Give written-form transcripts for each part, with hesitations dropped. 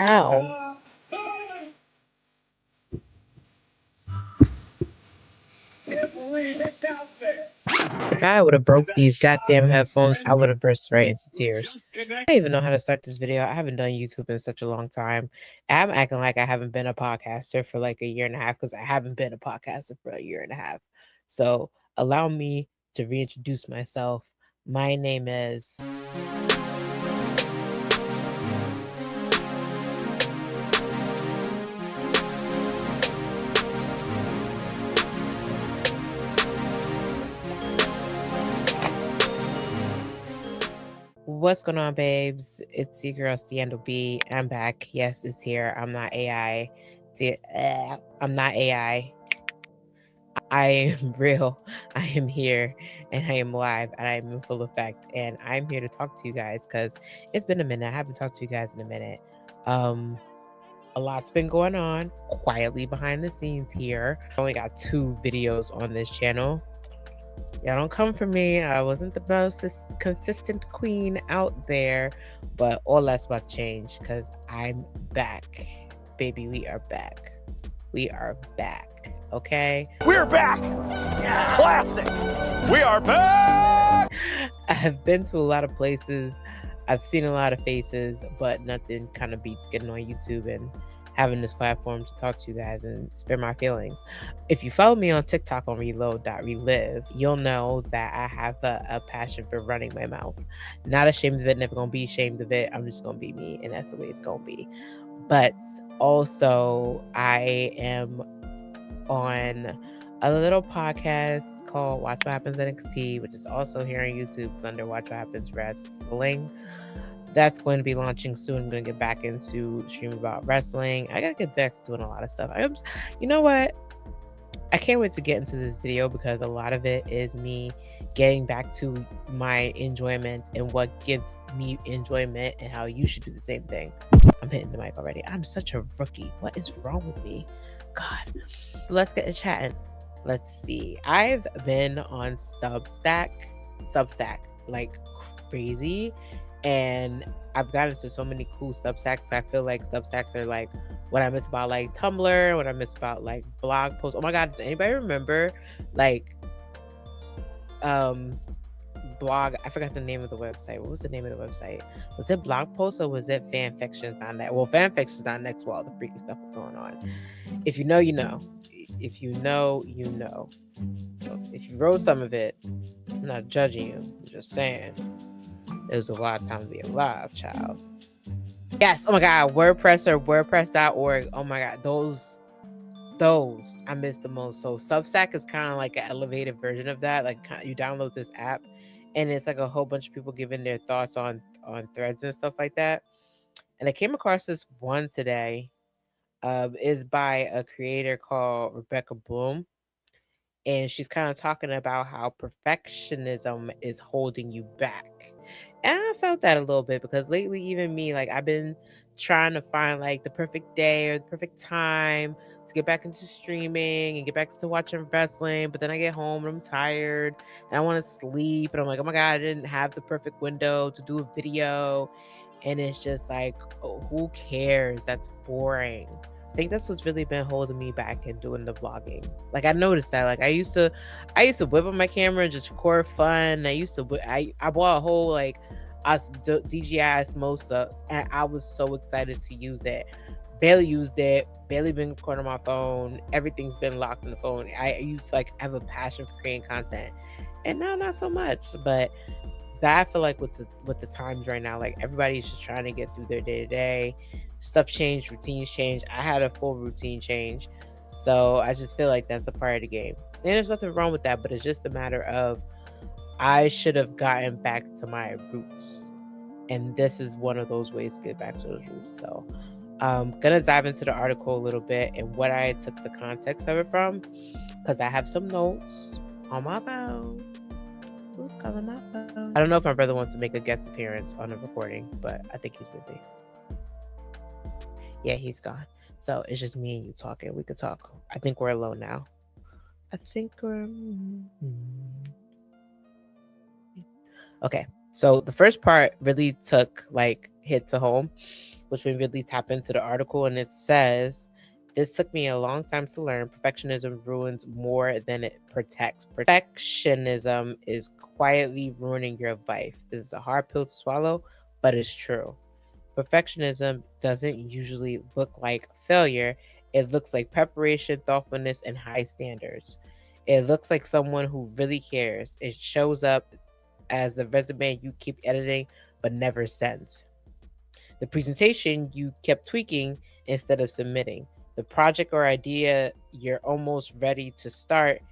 Ow. If I would have broke these goddamn headphones, I would have burst right into tears. I don't even know how to start this video. I haven't done YouTube in such a long time. I'm acting like I haven't been a podcaster for like a year and a half because I haven't been a podcaster for a year and a half. So allow me to reintroduce myself. My name is... What's going on, babes? It's your girl, Actionable. I'm back. Yes, it's here. I'm not AI. I'm not AI. I am real. I am here, and I am live, and I am in full effect. And I'm here to talk to you guys because it's been a minute. I haven't talked to you guys in a minute. A lot's been going on quietly behind the scenes here. I only got 2 videos on this channel. Y'all don't come for me. I wasn't the most consistent queen out there, but all that's about to change because I'm back. Baby, we are back. We are back. Okay? We're back! Yeah. Classic! We are back! I have been to a lot of places. I've seen a lot of faces, but nothing kind of beats getting on YouTube and having this platform to talk to you guys and spare my feelings. If you follow me on TikTok on reload.relive, you'll know that I have a passion for running my mouth. Not ashamed of it, never gonna be ashamed of it. I'm just gonna be me, and that's the way it's gonna be. But also, I am on a little podcast called Watch What Happens NXT, which is also here on YouTube. It's under Watch What Happens Wrestling. That's going to be launching soon. I'm going to get back into streaming about wrestling. I got to get back to doing a lot of stuff. You know what? I can't wait to get into this video because a lot of it is me getting back to my enjoyment and what gives me enjoyment and how you should do the same thing. I'm hitting the mic already. I'm such a rookie. What is wrong with me? God. So let's get to chatting. Let's see. I've been on Substack like crazy. And I've gotten into so many cool Substacks. I feel like Substacks are like what I miss about like Tumblr, what I miss about like blog posts. Oh my God, does anybody remember like blog? I forgot the name of the website. What was the name of the website? Was it blog posts or was it fanfictions.net? Well, fanfictions.net while all the freaky stuff was going on. If you know, you know. If you know, you know. So if you wrote some of it, I'm not judging you. I'm just saying. It was a lot of time to be alive, child. Yes. Oh my God. WordPress or WordPress.org. Oh my God. Those I miss the most. So Substack is kind of like an elevated version of that. Like you download this app and it's like a whole bunch of people giving their thoughts on threads and stuff like that. And I came across this one today. Is by a creator called Rebecca Bloom. And she's kind of talking about how perfectionism is holding you back. And I felt that a little bit because lately, even me, like I've been trying to find like the perfect day or the perfect time to get back into streaming and get back to watching wrestling. But then I get home and I'm tired and I want to sleep. And I'm like, oh my God, I didn't have the perfect window to do a video. And it's just like, oh, who cares? That's boring. I think that's what's really been holding me back in doing the vlogging. Like I noticed that, like I used to whip up my camera and just record fun. I bought a whole like DJI Osmosis, and I was so excited to use it. Barely used it. Barely been recording on my phone. Everything's been locked in the phone. I have a passion for creating content, and now not so much. But I feel like with the times right now, like everybody's just trying to get through their day to day. Stuff changed, routines changed. I had a full routine change. So I just feel like that's a part of the game. And there's nothing wrong with that, but it's just a matter of I should have gotten back to my roots. And this is one of those ways to get back to those roots. So I'm going to dive into the article a little bit and what I took the context of it from, because I have some notes on my phone. Who's calling my phone? I don't know if my brother wants to make a guest appearance on the recording, but I think he's busy. Yeah, he's gone. So it's just me and you talking. We could talk. I think we're alone now. I think we're... Okay. So the first part really hit to home. which made me really tap into the article. And it says, this took me a long time to learn. Perfectionism ruins more than it protects. Perfectionism is quietly ruining your life. This is a hard pill to swallow, but it's true. Perfectionism doesn't usually look like failure. It looks like preparation, thoughtfulness, and high standards. It looks like someone who really cares. It shows up as a resume you keep editing but never sends. The presentation you kept tweaking instead of submitting. The project or idea you're almost ready to start,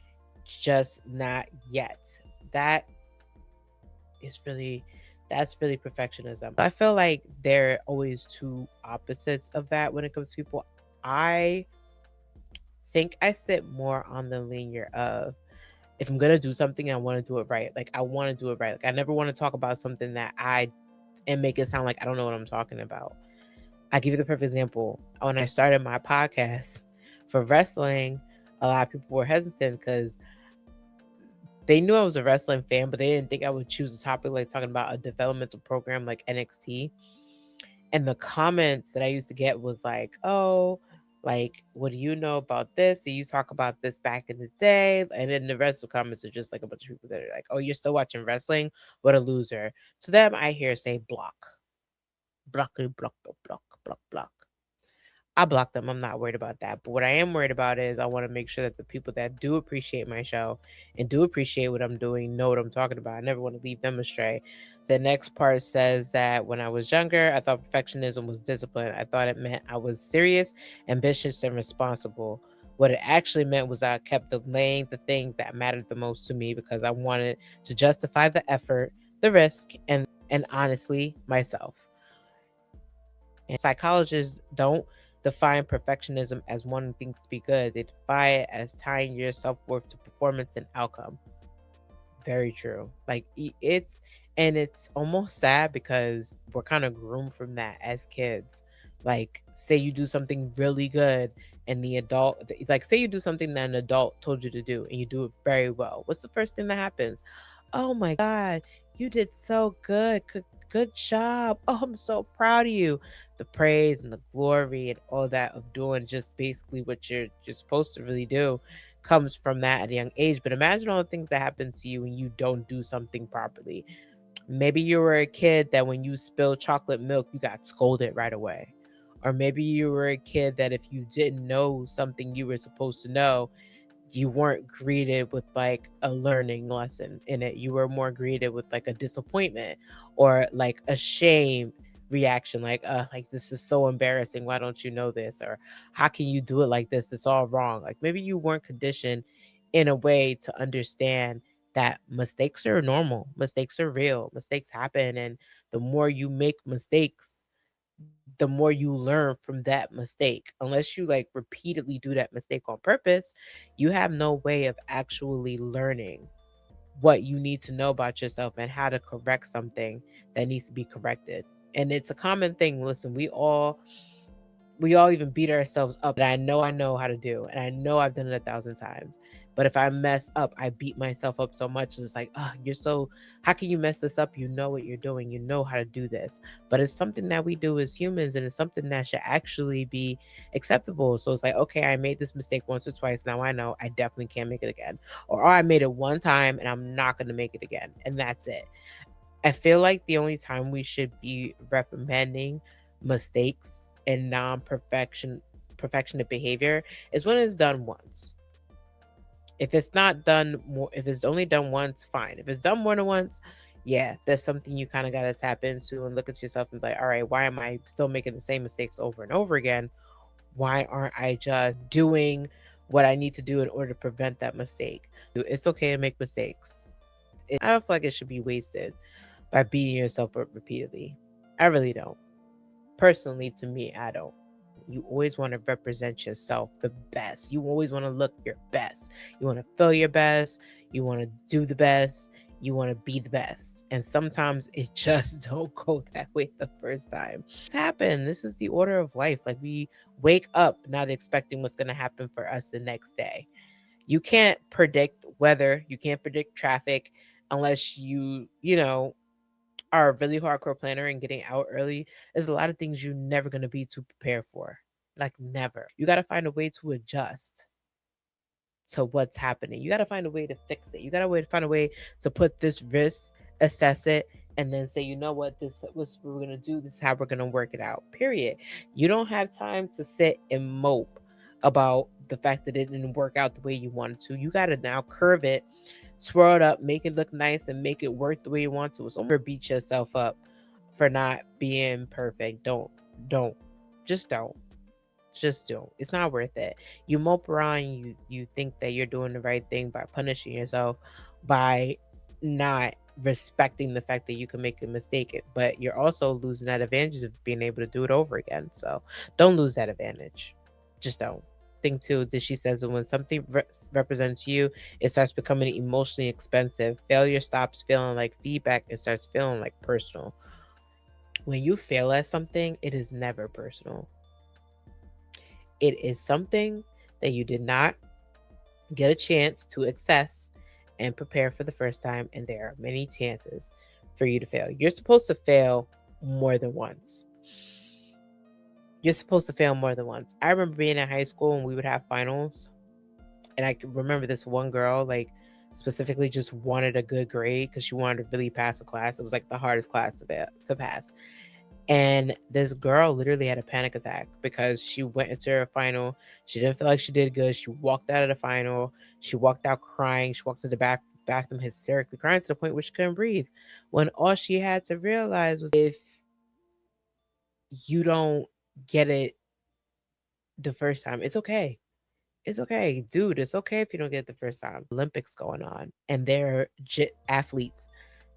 just not yet. Is really that's really perfectionism. I feel like there are always two opposites of that when it comes to people. I think I sit more on the linear of, if I'm gonna do something, I want to do it right. Like I want to do it right. Like I never want to talk about something that I and make it sound like I don't know what I'm talking about. I give you the perfect example. When I started my podcast for wrestling, a lot of people were hesitant because they knew I was a wrestling fan, but they didn't think I would choose a topic like talking about a developmental program like NXT. And the comments that I used to get was like, oh, like, what do you know about this? Do you talk about this back in the day? And then the rest of the comments are just like a bunch of people that are like, oh, you're still watching wrestling? What a loser. To them, I hear say block. Block, block, block, block, block, block. I block them. I'm not worried about that. But what I am worried about is I want to make sure that the people that do appreciate my show and do appreciate what I'm doing know what I'm talking about. I never want to leave them astray. The next part says that when I was younger, I thought perfectionism was discipline. I thought it meant I was serious, ambitious, and responsible. What it actually meant was I kept delaying the things that mattered the most to me because I wanted to justify the effort, the risk, and honestly, myself. And psychologists don't define perfectionism as wanting things to be good. They define it as tying your self-worth to performance and outcome. Very true. Like it's almost sad because we're kind of groomed from that as kids. Like say you do something really good and the adult, like say you do something that an adult told you to do and you do it very well. What's the first thing that happens? Oh my God, you did so good. Good job. Oh, I'm so proud of you. The praise and the glory and all that of doing just basically what you're supposed to really do comes from that at a young age. But imagine all the things that happen to you when you don't do something properly. Maybe you were a kid that when you spilled chocolate milk, you got scolded right away. Or maybe you were a kid that if you didn't know something you were supposed to know, you weren't greeted with like a learning lesson in it. You were more greeted with like a disappointment or like a shame reaction, like this is so embarrassing. Why don't you know this? Or how can you do it like this? It's all wrong. Like maybe you weren't conditioned in a way to understand that mistakes are normal, mistakes are real, mistakes happen. And the more you make mistakes, the more you learn from that mistake. Unless you like repeatedly do that mistake on purpose, you have no way of actually learning what you need to know about yourself and how to correct something that needs to be corrected. And it's a common thing. Listen, we all even beat ourselves up that I know how to do. And I know I've done it 1,000 times. But if I mess up, I beat myself up so much. It's like, oh, how can you mess this up? You know what you're doing. You know how to do this. But it's something that we do as humans and it's something that should actually be acceptable. So it's like, okay, I made this mistake once or twice. Now I know I definitely can't make it again. Or I made it one time and I'm not going to make it again. And that's it. I feel like the only time we should be reprimanding mistakes and perfectionist behavior is when it's done once. If it's not done more, if it's only done once, fine. If it's done more than once, yeah, that's something you kind of got to tap into and look at yourself and be like, all right, why am I still making the same mistakes over and over again? Why aren't I just doing what I need to do in order to prevent that mistake? It's okay to make mistakes. I don't feel like it should be wasted by beating yourself up repeatedly. I really don't. Personally, to me, I don't. You always want to represent yourself the best. You always want to look your best. You want to feel your best. You want to do the best. You want to be the best. And sometimes it just don't go that way the first time. It's happened. This is the order of life. Like we wake up not expecting what's going to happen for us the next day. You can't predict weather. You can't predict traffic unless you know, are a really hardcore planner and getting out early, there's a lot of things you're never going to be too prepared for. Like, never. You got to find a way to adjust to what's happening. You got to find a way to fix it. You got to find a way to put this risk, assess it, and then say, you know what, this was what we're going to do. This is how we're going to work it out, period. You don't have time to sit and mope about the fact that it didn't work out the way you wanted to. You got to now curve it, swirl it up, make it look nice, and make it work the way you want to. So never beat yourself up for not being perfect. Don't. Just don't. Just don't. It's not worth it. You mope around, you think that you're doing the right thing by punishing yourself, by not respecting the fact that you can make a mistake, but you're also losing that advantage of being able to do it over again. So don't lose that advantage. Just don't. Thing too that she says that when something represents you, it starts becoming emotionally expensive. Failure stops feeling like feedback and starts feeling like personal. When you fail at something, it is never personal. It is something that you did not get a chance to access and prepare for the first time, and there are many chances for you to fail. You're supposed to fail more than once. You're supposed to fail more than once. I remember being in high school and we would have finals, and I can remember this one girl, like, specifically just wanted a good grade because she wanted to really pass a class. It was like the hardest class to pass. And this girl literally had a panic attack because she went into her final. She didn't feel like she did good. She walked out of the final. She walked out crying. She walked to the bathroom hysterically crying to the point where she couldn't breathe. When all she had to realize was, if you don't get it the first time, it's okay. It's okay, dude. It's okay if you don't get it the first time. Olympics going on, and they're athletes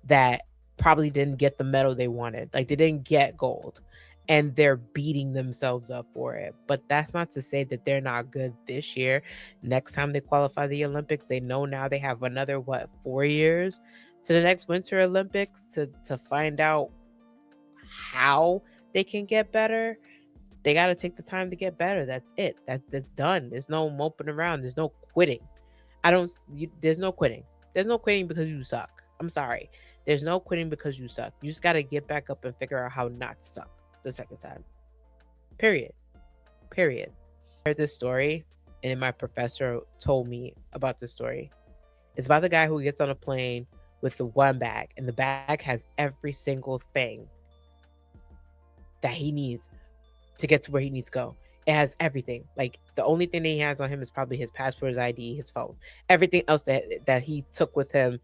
that probably didn't get the medal they wanted. Like, they didn't get gold, and they're beating themselves up for it. But that's not to say that they're not good this year. Next time they qualify the Olympics, they know now they have another 4 years to the next Winter Olympics to find out how they can get better. They got to take the time to get better. That's it. That's done. There's no moping around. There's no quitting. There's no quitting. There's no quitting because you suck. I'm sorry. There's no quitting because you suck. You just got to get back up and figure out how not to suck the second time. Period. Period. I heard this story, and my professor told me about this story. It's about the guy who gets on a plane with the one bag, and the bag has every single thing that he needs to get to where he needs to go. It has everything. Like, the only thing that he has on him is probably his passport, his ID, his phone. Everything else that he took with him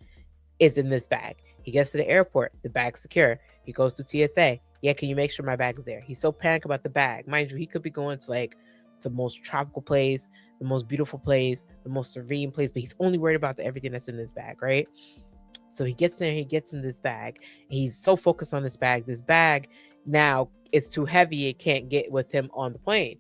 is in this bag. He gets to the airport, the bag's secure. He goes to TSA. Yeah, can you make sure my bag is there? He's so panicked about the bag. Mind you, he could be going to like the most tropical place, the most beautiful place, the most serene place, but he's only worried about everything that's in this bag, right? So he gets in, he gets in this bag. He's so focused on this bag. This bag now is too heavy. It can't get with him on the plane.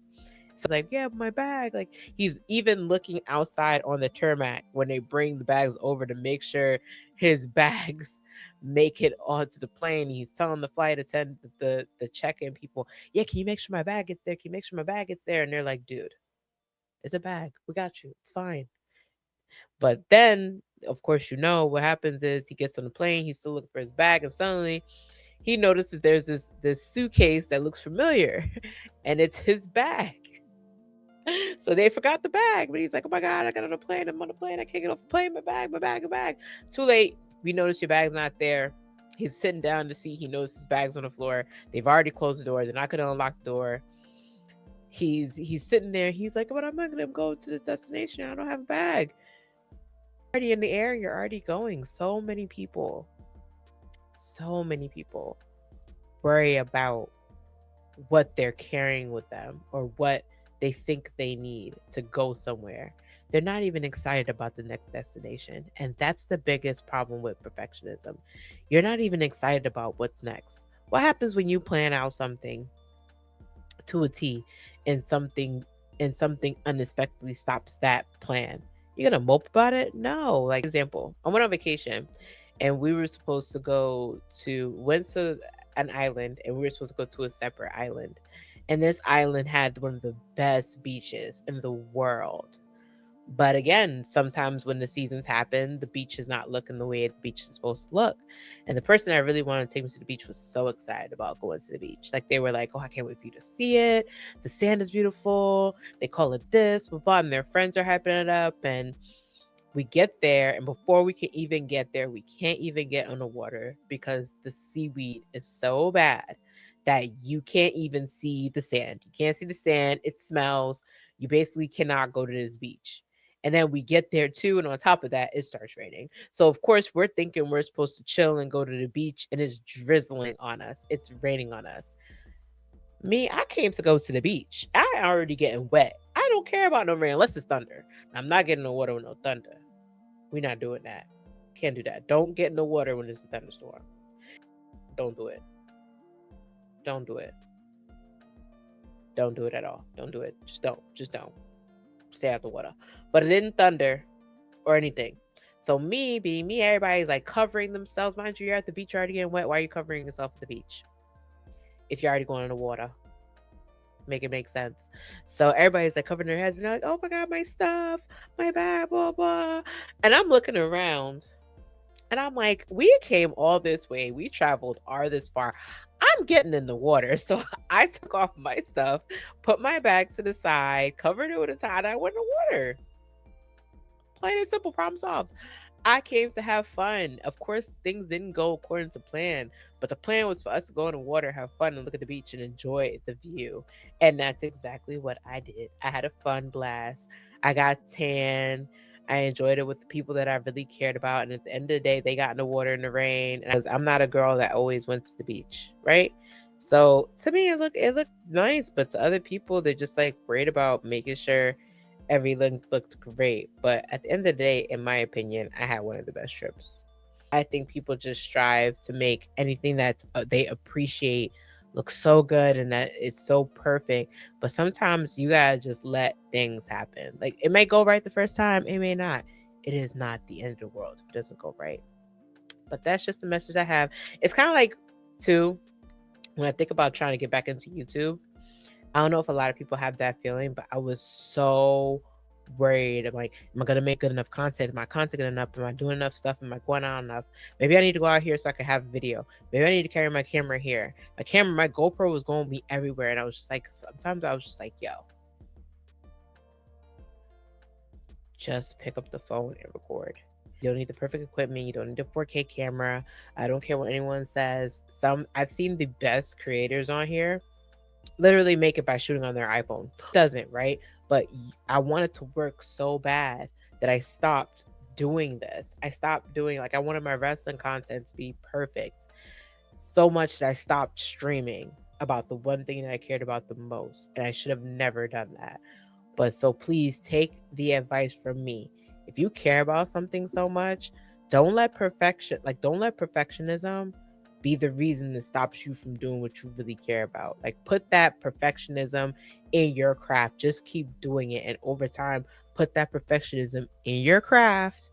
So like, yeah, my bag. Like, he's even looking outside on the tarmac when they bring the bags over to make sure his bags make it onto the plane. He's telling the flight attendant, the check-in people, yeah, can you make sure my bag gets there? Can you make sure my bag gets there? And they're like, dude, it's a bag. We got you. It's fine. But then, of course, what happens is he gets on the plane, he's still looking for his bag, and suddenly he notices there's this suitcase that looks familiar, and it's his bag. So they forgot the bag, but he's like, oh my God, I got on a plane, I'm on a plane, I can't get off the plane, my bag, my bag, my bag. Too late. We notice your bag's not there. He's sitting down to see, he notices his bag's on the floor. They've already closed the door. They're not going to unlock the door. He's sitting there. He's like, but I'm not going to go to this destination. I don't have a bag. Already in the air, you're already going. So many people worry about what they're carrying with them or what they think they need to go somewhere. They're not even excited about the next destination. And that's the biggest problem with perfectionism. You're not even excited about what's next. What happens when you plan out something to a T and something unexpectedly stops that plan? You're gonna mope about it? No. Like, example, I went on vacation and we were supposed to went to an island, and we were supposed to go to a separate island. And this island had one of the best beaches in the world. But again, sometimes when the seasons happen, the beach is not looking the way the beach is supposed to look. And the person that really wanted to take me to the beach was so excited about going to the beach. Like they were like, "Oh, I can't wait for you to see it. The sand is beautiful. They call it this, blah, blah," and their friends are hyping it up. And we get there, and before we can even get there, we can't even get on the water because the seaweed is so bad that you can't even see the sand. You can't see the sand. It smells. You basically cannot go to this beach. And then we get there too, and on top of that, it starts raining. So of course we're thinking we're supposed to chill and go to the beach, and it's drizzling on us. It's raining on us. Me, I came to go to the beach. I already getting wet. I don't care about no rain unless it's thunder. I'm not getting no water with no thunder. We're not doing that. Can't do that. Don't get in the water when it's a thunderstorm. Don't do it. Don't do it. Don't do it at all. Don't do it. Just don't. Just don't. Stay out of the water. But it didn't thunder or anything. So me being me, everybody's like covering themselves. Mind you, you're at the beach, you're already getting wet. Why are you covering yourself at the beach? If you're already going in the water. Make it make sense. So everybody's like covering their heads and they're like, "Oh my God, my stuff, my bag, blah, blah." And I'm looking around and I'm like, we came all this way. We traveled all this far. I'm getting in the water. So I took off my stuff, put my bag to the side, covered it with a towel, and I went in the water. Plain and simple, problem solved. I came to have fun. Of course, things didn't go according to plan, but the plan was for us to go in the water, have fun, and look at the beach and enjoy the view. And that's exactly what I did. I had a fun blast. I got tan. I enjoyed it with the people that I really cared about. And at the end of the day, they got in the water in the rain. And I'm not a girl that always went to the beach, right? So to me, it looked nice, but to other people, they're just like worried about making sure everything looked great. But at the end of the day, in my opinion, I had one of the best trips. I think people just strive to make anything that they appreciate look so good and that it's so perfect. But sometimes you gotta just let things happen. Like it may go right the first time, it may not. It is not the end of the world if it doesn't go right. But that's just the message I have. It's kind of like, too, when I think about trying to get back into YouTube, I don't know if a lot of people have that feeling, but I was so worried. I'm like, am I gonna make good enough content? Am my content good enough? Am I doing enough stuff? Am I going out enough? Maybe I need to go out here so I can have a video. Maybe I need to carry my camera here. My GoPro was going to be everywhere. And I was just like, sometimes I was just like, yo, just pick up the phone and record. You don't need the perfect equipment. You don't need a 4K camera. I don't care what anyone says. I've seen the best creators on here literally make it by shooting on their iPhone. Doesn't, right? But I wanted to work so bad that I stopped doing this. I stopped doing, like, I wanted my wrestling content to be perfect so much that I stopped streaming about the one thing that I cared about the most. And I should have never done that. But so please take the advice from me. If you care about something so much, don't let perfectionism be the reason that stops you from doing what you really care about. Like put that perfectionism in your craft. Just keep doing it. And over time, put that perfectionism in your craft.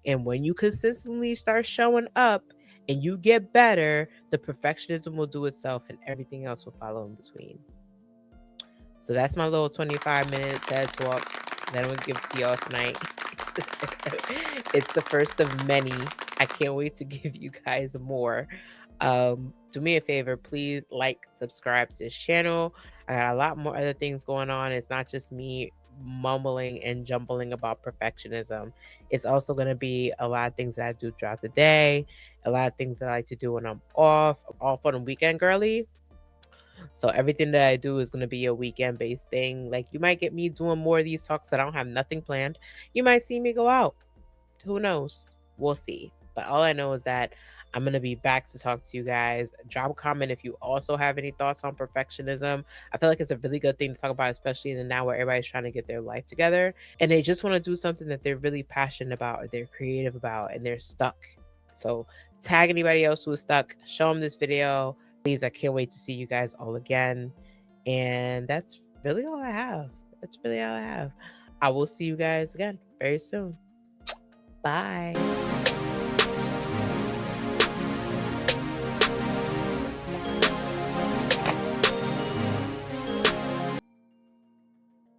And when you consistently start showing up and you get better, the perfectionism will do itself and everything else will follow in between. So that's my little 25-minute TED talk that I'm going to give to y'all tonight. It's the first of many. I can't wait to give you guys more. Do me a favor, please like, subscribe to this channel. I got a lot more other things going on. It's not just me mumbling and jumbling about perfectionism. It's also going to be a lot of things that I do throughout the day, a lot of things that I like to do when I'm off. I'm off on a weekend, girly. So everything that I do is going to be a weekend based thing. Like you might get me doing more of these talks that I don't have nothing planned. You might see me go out. Who knows? We'll see. But all I know is that I'm going to be back to talk to you guys. Drop a comment if you also have any thoughts on perfectionism. I feel like it's a really good thing to talk about, especially in the now where everybody's trying to get their life together and they just want to do something that they're really passionate about or they're creative about and they're stuck. So tag anybody else who is stuck. Show them this video. Please, I can't wait to see you guys all again. And that's really all I have. I will see you guys again very soon. Bye.